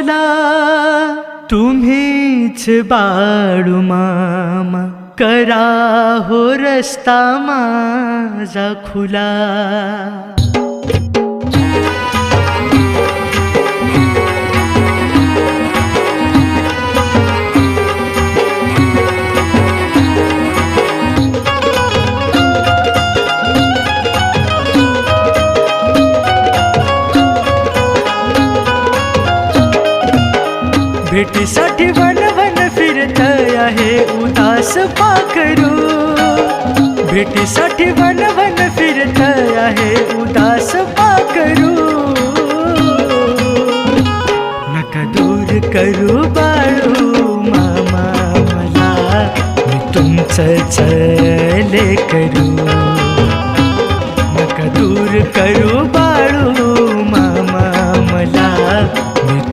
मला तुम्हीच बाळू मामा, करा हो रस्ता माझा खुला. भेटीसाठी वन वन फिरत आहे उदास पाखरू. भेटीसाठी वन वन फिरत आहे उदास पाखरू. नका दूर करू बाळू मामा मला, मी तुमचंच लेकरू. नका दूर करू